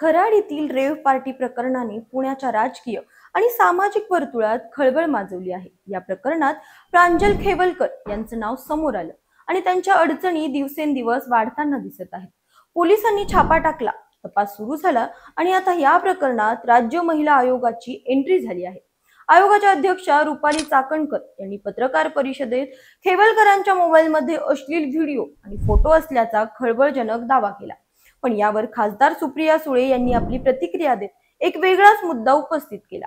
खराड येथील rave party प्रकरणाने पुण्याच्या राजकीय आणि सामाजिक वर्तुळात खळबळ माजवली आहे। या प्रकरणात प्रांजल खेवलकर यांचं नाव समोर आलं आणि त्यांच्या अडचणी दिवसेंदिवस वाढताना दिसत आहेत। पोलिसांनी छापा टाकला, तपास सुरू झाला आणि आता या प्रकरणात राज्य महिला आयोगाची एंट्री झाली आहे। आयोगाच्या अध्यक्षा रुपाली चाकणकर यांनी पत्रकार परिषदेत खेवलकरांच्या मोबाईलमध्ये अश्लील व्हिडिओ आणि फोटो असल्याचा खळबळजनक दावा केला। पण यावर खासदार सुप्रिया सुळे यांनी आपली प्रतिक्रिया देत एक वेगळाच मुद्दा उपस्थित केला,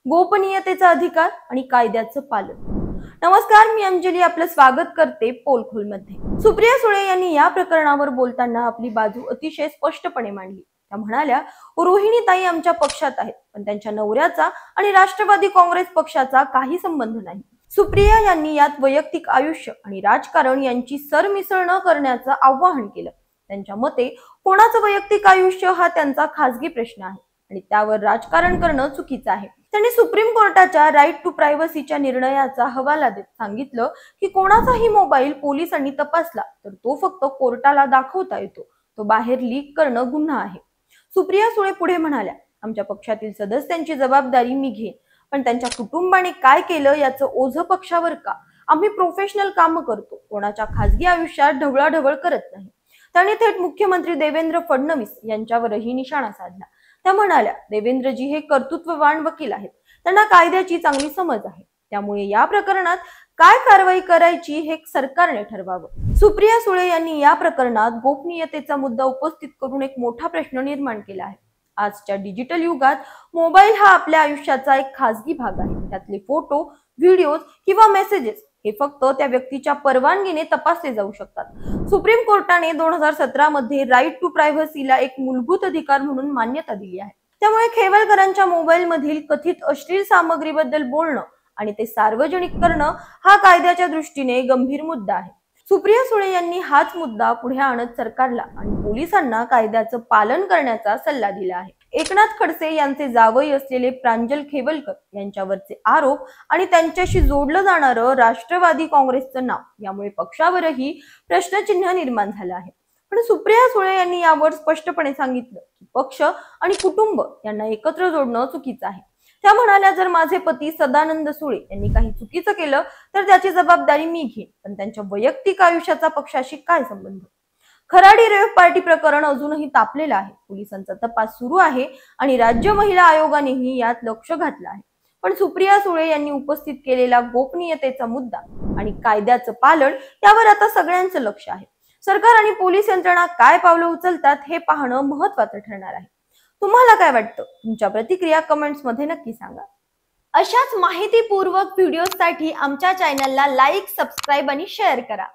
गोपनीयतेचा अधिकार आणि कायद्याचं पालन। नमस्कार, मी अंजली आपलं स्वागत करते पोलखोल मध्ये। सुप्रिया सुळे यांनी या प्रकरणावर बोलताना आपली बाजू अतिशय स्पष्टपणे मांडली। त्या म्हणाल्या, रोहिणीताई आमच्या पक्षात आहेत, पण त्यांच्या नवऱ्याचा आणि राष्ट्रवादी काँग्रेस पक्षाचा काही संबंध नाही। सुप्रिया यांनी यात वैयक्तिक आयुष्य आणि राजकारण यांची सरमिसळ न करण्याचं आवाहन केलं। त्यांच्या मते कोणाचं वैयक्तिक आयुष्य हा त्यांचा खासगी प्रश्न आहे आणि त्यावर राजकारण करणं चुकीचं आहे। त्यांनी सुप्रीम कोर्टाच्या राईट टू प्रायव्हसीच्या निर्णयाचा हवाला देत सांगितलं की कोणाचाही मोबाईल पोलिसांनी तपासला तर तो फक्त कोर्टाला दाखवता येतो, तो बाहेर लीक करणं गुन्हा आहे। सुप्रिया सुळे पुढे म्हणाल्या, आमच्या पक्षातील सदस्यांची जबाबदारी मी घेईन, पण त्यांच्या कुटुंबाने काय केलं याचं ओझं पक्षावर का? आम्ही प्रोफेशनल काम करतो, कोणाच्या खासगी आयुष्यात ढवळाढवळ करत नाही। त्यांनी थेट मुख्यमंत्री देवेंद्र फडणवीस यांच्यावरही निशाणा साधला। त्या म्हणाल्या, देवेंद्रजी हे कर्तृत्ववान वकील आहेत, त्यांना कायद्याची चांगली समज आहे, त्यामुळे या प्रकरणात काय कारवाई करायची हे सरकारने ठरवावं। सुप्रिया सुळे यांनी या प्रकरणात गोपनीयतेचा मुद्दा उपस्थित करून एक मोठा प्रश्न निर्माण केला आहे। आजच्या डिजिटल युगात मोबाईल हा आपल्या आयुष्याचा एक खासगी भाग आहे। त्यातले फोटो, व्हिडिओज किंवा मेसेजेस हे फक्त त्या व्यक्तीच्या परवानगीने तपासले जाऊ शकतात। सुप्रीम कोर्टाने 2017 मध्ये राईट टू प्रायव्हसीला एक मूलभूत अधिकार म्हणून मान्यता दिली आहे। त्यामुळे खेवलकरांच्या मोबाईल मधील कथित अश्लील सामग्रीबद्दल बोलणं आणि ते सार्वजनिक करणं हा कायद्याच्या दृष्टीने गंभीर मुद्दा आहे। सुप्रिया सुळे यांनी हाच मुद्दा पुढे आणत सरकारला आणि पोलिसांना कायद्याचं पालन करण्याचा सल्ला दिला आहे। एकनाथ खडसे यांचे जावई असलेले प्रांजल खेवलकर यांच्यावरचे आरोप आणि त्यांच्याशी जोडलं जाणारं राष्ट्रवादी काँग्रेसचं नाव यामुळे पक्षावरही प्रश्नचिन्ह निर्माण झालं आहे। पण सुप्रिया सुळे यांनी यावर स्पष्टपणे सांगितलं की पक्ष आणि कुटुंब यांना एकत्र जोडणं चुकीचं आहे। त्या म्हणाल्या, जर माझे पती सदानंद सुळे यांनी काही चुकीचं केलं तर त्याची जबाबदारी मी घेईन, पण त्यांच्या वैयक्तिक आयुष्याचा पक्षाशी काय संबंध? खराडी रेव्ह पार्टी प्रकरण अजूनही तापलेलं आहे। पोलिसांचा तपास सुरू आहे आणि राज्य महिला आयोगानेही यात लक्ष घातलं आहे। पण सुप्रिया सुळे यांनी उपस्थित केलेला गोपनीयतेचा मुद्दा आणि कायद्याचं पालन यावर आता सगळ्यांचं लक्ष आहे। सरकार आणि पोलीस यंत्रणा काय पावलं उचलतात हे पाहणं महत्त्वाचं ठरणार आहे। तुम्हाला काय वाटतं? तुमच्या प्रतिक्रिया कमेंट्स मध्ये नक्की सांगा। अशाच माहितीपूर्वक व्हिडिओसाठी आमच्या चॅनलला लाईक, सबस्क्राईब आणि शेअर करा।